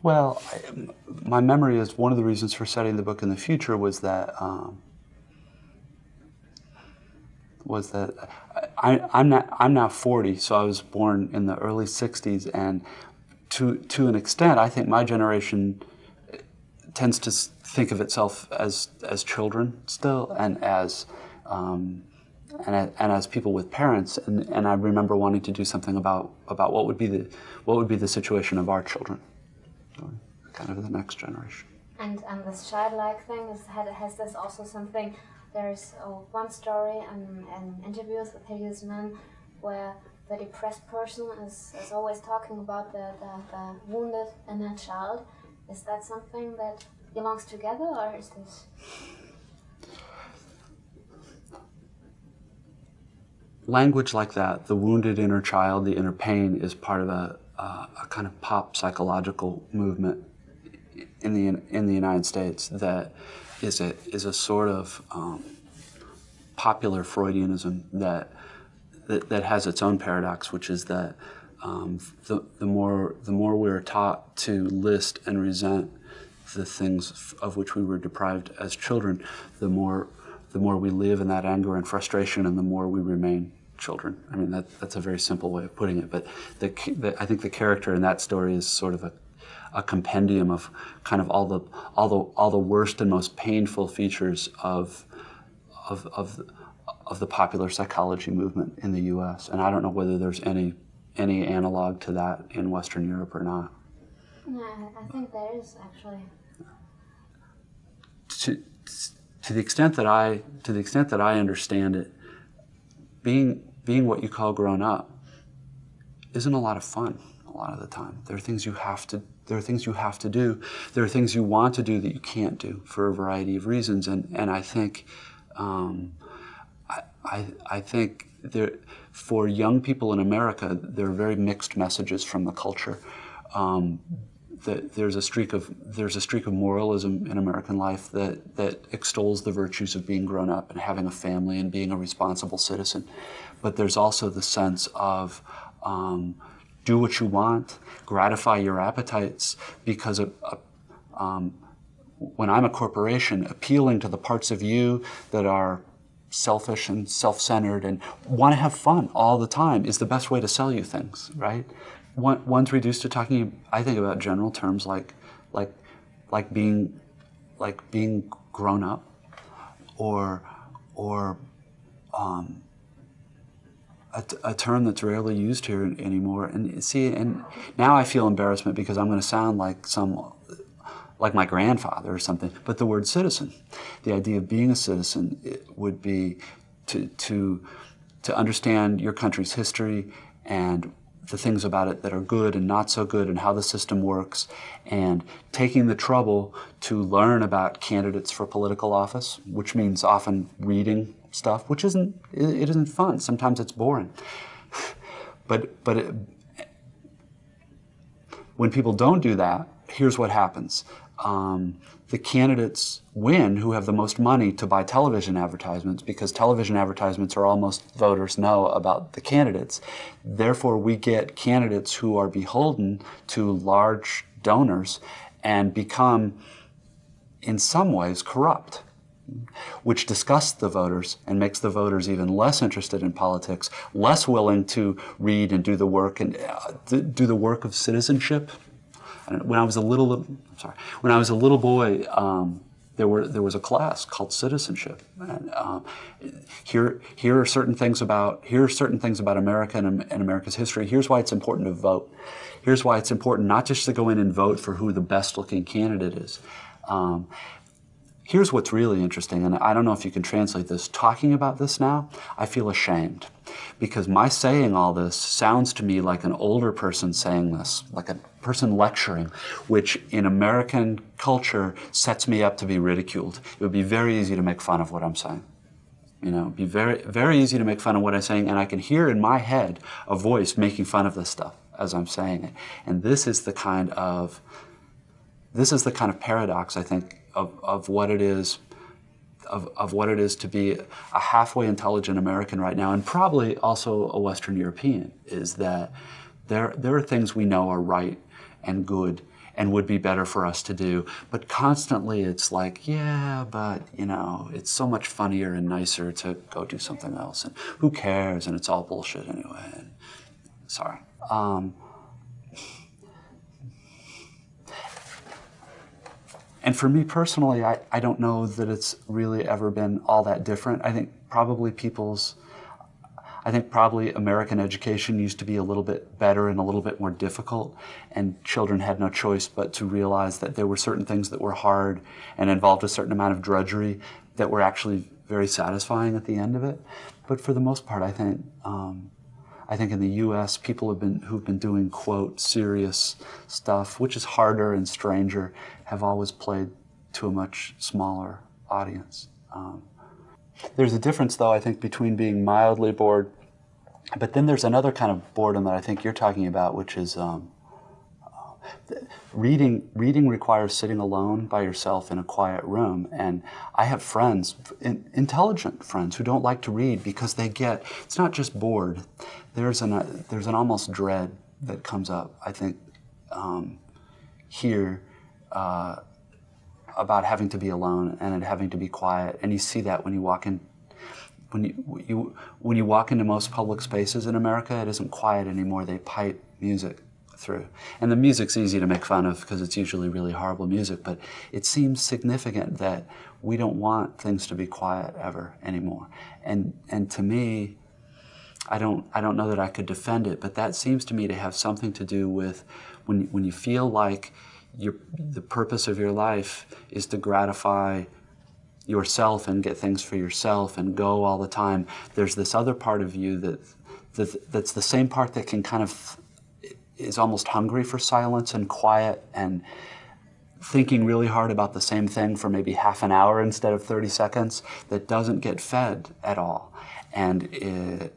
Well, my memory is one of the reasons for setting the book in the future was that I'm now 40, so I was born in the early '60s, and to an extent, I think my generation tends to think of itself as children still, and as people with parents, and I remember wanting to do something about what would be the situation of our children, kind of the next generation. And this childlike thing has this also something. There's one story in interviews with hideous men where the depressed person is always talking about the wounded inner child. Is that something that belongs together, or is this? Language like that, the wounded inner child, the inner pain, is part of a kind of pop psychological movement in the United States that is a sort of popular Freudianism that has its own paradox, which is that the more we're taught to list and resent the things of which we were deprived as children, the more we live in that anger and frustration, and the more we remain children. I mean, that's a very simple way of putting it, but I think the character in that story is sort of a compendium of kind of all the worst and most painful features of the popular psychology movement in the U.S. And I don't know whether there's any analog to that in Western Europe or not. No, I think there is actually. To the extent that I understand it, being what you call grown up isn't a lot of fun a lot of the time. There are things you have to do. There are things you want to do that you can't do for a variety of reasons. And I think I think for young people in America, there are very mixed messages from the culture. That there's a streak of moralism in American life that extols the virtues of being grown up and having a family and being a responsible citizen. But there's also the sense of do what you want, gratify your appetites, because when I'm a corporation, appealing to the parts of you that are selfish and self-centered and want to have fun all the time is the best way to sell you things, right? One's reduced to talking, I think, about general terms like being grown up, or a term that's rarely used here anymore. And see, and now I feel embarrassment because I'm going to sound like my grandfather or something. But the word citizen, the idea of being a citizen, it would be to understand your country's history and the things about it that are good and not so good, and how the system works, and taking the trouble to learn about candidates for political office, which means often reading stuff, which isn't fun. Sometimes it's boring. But when people don't do that, here's what happens. The candidates win who have the most money to buy television advertisements, because television advertisements are all most voters know about the candidates. Therefore, we get candidates who are beholden to large donors and become, in some ways, corrupt, which disgusts the voters and makes the voters even less interested in politics, less willing to read and do the work of citizenship. When I was a little boy, there was a class called citizenship. And here are certain things about America and America's history. Here's why it's important to vote. Here's why it's important not just to go in and vote for who the best-looking candidate is. Here's what's really interesting, and I don't know if you can translate this. Talking about this now, I feel ashamed, because my saying all this sounds to me like an older person saying this, like a person lecturing, which in American culture sets me up to be ridiculed. It would be very easy to make fun of what I'm saying. You know, it'd be very, very easy to make fun of what I'm saying, and I can hear in my head a voice making fun of this stuff as I'm saying it. And this is the kind of paradox, I think, of what it is to be a halfway intelligent American right now, and probably also a Western European, is that there are things we know are right and good and would be better for us to do. But constantly it's like, yeah, but you know, it's so much funnier and nicer to go do something else, and who cares, and it's all bullshit anyway. And, sorry. And for me personally, I don't know that it's really ever been all that different. I think probably American education used to be a little bit better and a little bit more difficult, and children had no choice but to realize that there were certain things that were hard and involved a certain amount of drudgery that were actually very satisfying at the end of it. But for the most part, I think in the U.S., people who've been doing, quote, serious stuff, which is harder and stranger, have always played to a much smaller audience. There's a difference, though, I think, between being mildly bored, but then there's another kind of boredom that I think you're talking about, which is reading. Reading requires sitting alone by yourself in a quiet room, and I have friends, intelligent friends, who don't like to read because it's not just bored. There's an almost dread that comes up, I think, here about having to be alone and having to be quiet, and you see that when you walk in. When you walk into most public spaces in America, it isn't quiet anymore. They pipe music through. And the music's easy to make fun of because it's usually really horrible music, but it seems significant that we don't want things to be quiet ever anymore. And to me, I don't know that I could defend it, but that seems to me to have something to do with when you feel like the purpose of your life is to gratify yourself and get things for yourself and go all the time. There's this other part of you that's the same part that can kind of is almost hungry for silence and quiet and thinking really hard about the same thing for maybe half an hour instead of 30 seconds, that doesn't get fed at all. And it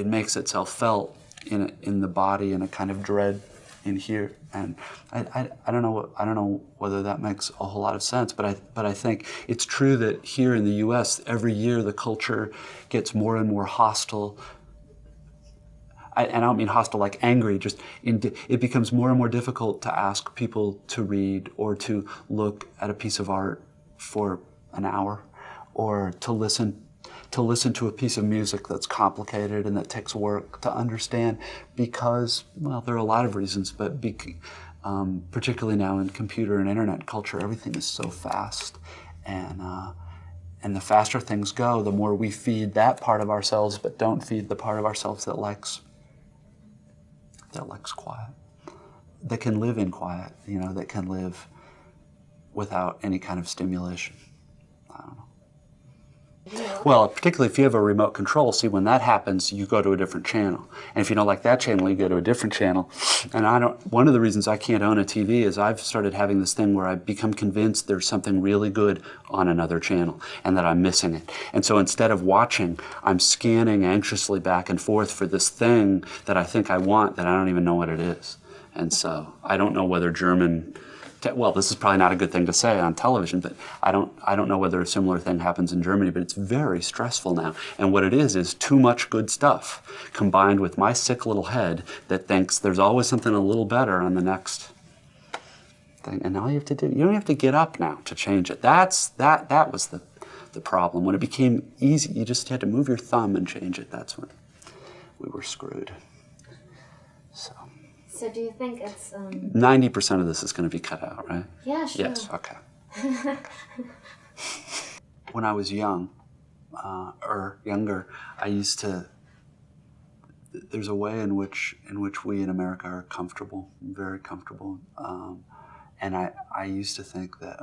makes itself felt in the body in a kind of dread in here. And I don't know whether that makes a whole lot of sense, but I think it's true that here in the U.S. every year the culture gets more and more hostile. And I don't mean hostile like angry, just it becomes more and more difficult to ask people to read or to look at a piece of art for an hour, or to listen to a piece of music that's complicated and that takes work to understand, because, well, there are a lot of reasons, but particularly now in computer and internet culture, everything is so fast, and the faster things go, the more we feed that part of ourselves, but don't feed the part of ourselves that likes quiet, that can live in quiet, that can live without any kind of stimulation. I don't know. Well, particularly if you have a remote control, see, when that happens, you go to a different channel. And if you don't like that channel, you go to a different channel. And one of the reasons I can't own a TV is I've started having this thing where I've become convinced there's something really good on another channel and that I'm missing it. And so instead of watching, I'm scanning anxiously back and forth for this thing that I think I want that I don't even know what it is. And so I don't know whether well, this is probably not a good thing to say on television, but I don't know whether a similar thing happens in Germany, but it's very stressful now. And what it is too much good stuff combined with my sick little head that thinks there's always something a little better on the next thing. And all you have to do, you don't have to get up now to change it. That was the problem. When it became easy, you just had to move your thumb and change it. That's when we were screwed. So do you think it's... 90% of this is going to be cut out, right? Yeah, sure. Yes, okay. When I was young, or younger, I used to... There's a way in which we in America are comfortable, very comfortable. And I used to think that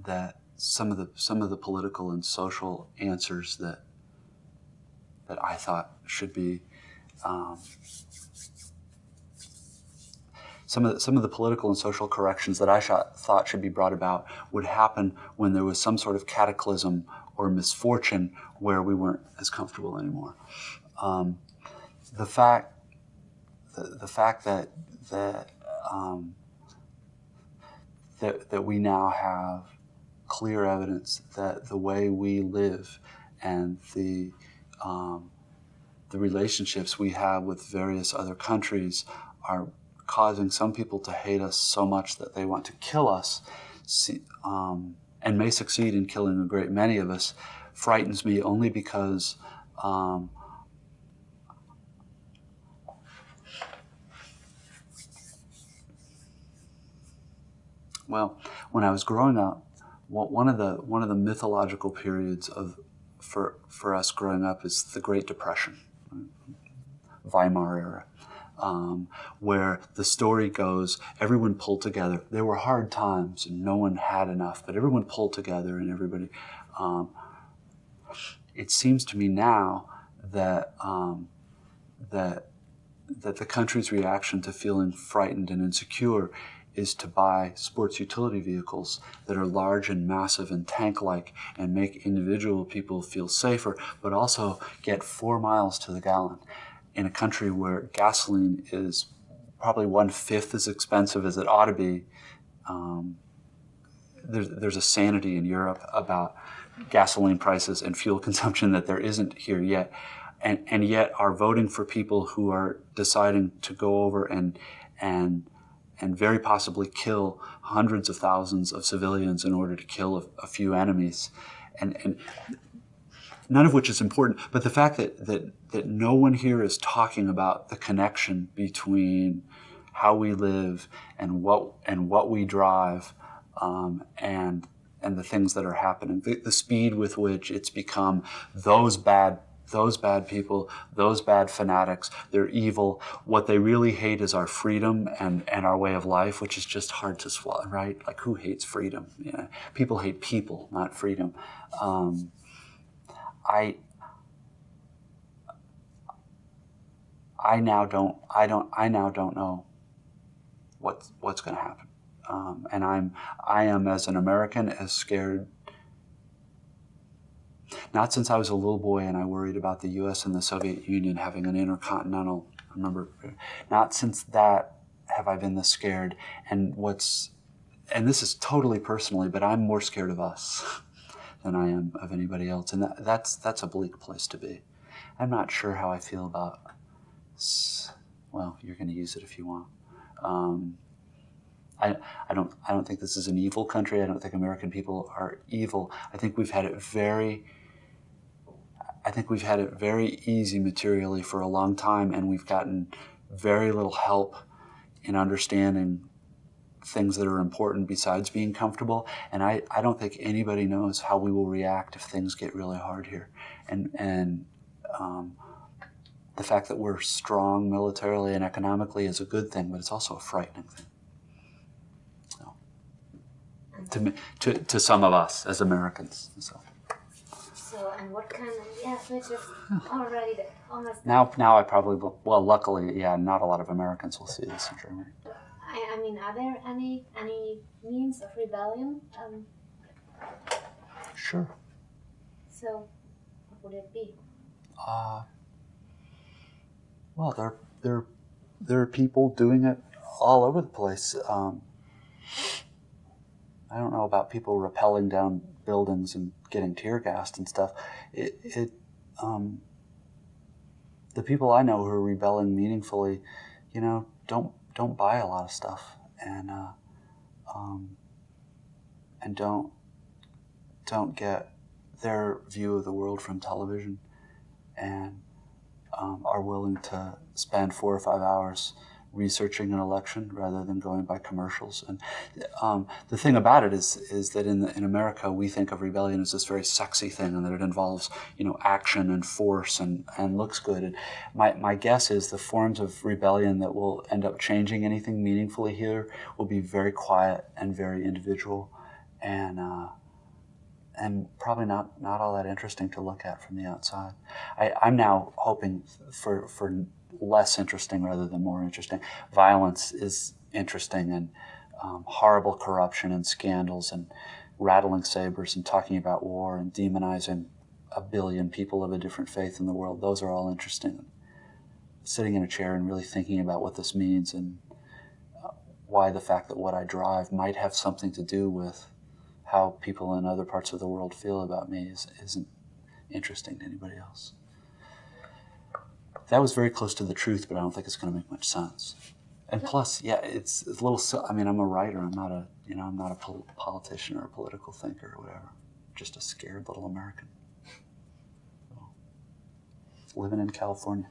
that some of the political and social answers that I thought should be... Some of the political and social corrections that I thought should be brought about would happen when there was some sort of cataclysm or misfortune where we weren't as comfortable anymore. The fact that we now have clear evidence that the way we live and the relationships we have with various other countries are causing some people to hate us so much that they want to kill us, and may succeed in killing a great many of us, frightens me only because well, when I was growing up, one of the mythological periods for us growing up is the Great Depression, Weimar era, where the story goes, everyone pulled together. There were hard times and no one had enough, but everyone pulled together and everybody. It seems to me now that that the country's reaction to feeling frightened and insecure is to buy sports utility vehicles that are large and massive and tank-like and make individual people feel safer, but also get 4 miles to the gallon in a country where gasoline is probably 1/5 as expensive as it ought to be. There's a sanity in Europe about gasoline prices and fuel consumption that there isn't here yet. And yet are voting for people who are deciding to go over and very possibly kill hundreds of thousands of civilians in order to kill a few enemies, and none of which is important. But the fact that no one here is talking about the connection between how we live and what we drive, and the things that are happening, the speed with which it's become those bad people, those bad fanatics, they're evil. What they really hate is our freedom and our way of life, which is just hard to swallow, right? Like, who hates freedom? Yeah. People hate people, not freedom. I now don't know what's going to happen, and I am as an American as scared. Not since I was a little boy and I worried about the U.S. and the Soviet Union having an intercontinental. Not since that have I been this scared. And this is totally personally, but I'm more scared of us than I am of anybody else, and that's a bleak place to be. I'm not sure how I feel about. Well, you're going to use it if you want. I don't think this is an evil country. I don't think American people are evil. I think we've had it very easy materially for a long time, and we've gotten very little help in understanding things that are important besides being comfortable. And I don't think anybody knows how we will react if things get really hard here. And the fact that we're strong militarily and economically is a good thing, but it's also a frightening thing. To some of us as Americans. So and what kind of, so it's just already almost. Now I probably will, well, luckily, yeah, not a lot of Americans will see this in Germany. I mean, are there any means of rebellion? Sure. So, what would it be? Well, there are people doing it all over the place. I don't know about people rappelling down buildings and getting tear gassed and stuff. The people I know who are rebelling meaningfully, don't buy a lot of stuff, and don't get their view of the world from television, and are willing to spend 4 or 5 hours researching an election rather than going by commercials. And the thing about it is that in America we think of rebellion as this very sexy thing, and that it involves action and force and looks good. And my guess is the forms of rebellion that will end up changing anything meaningfully here will be very quiet and very individual, and probably not all that interesting to look at from the outside. I'm now hoping for less interesting rather than more interesting. Violence is interesting, and horrible corruption and scandals and rattling sabers and talking about war and demonizing 1 billion people of a different faith in the world. Those are all interesting. Sitting in a chair and really thinking about what this means and why the fact that what I drive might have something to do with how people in other parts of the world feel about me isn't interesting to anybody else. That was very close to the truth, but I don't think it's going to make much sense. And plus, yeah, it's a little. I mean, I'm a writer. I'm not a, I'm not a politician or a political thinker or whatever. Just a scared little American. So, living in California.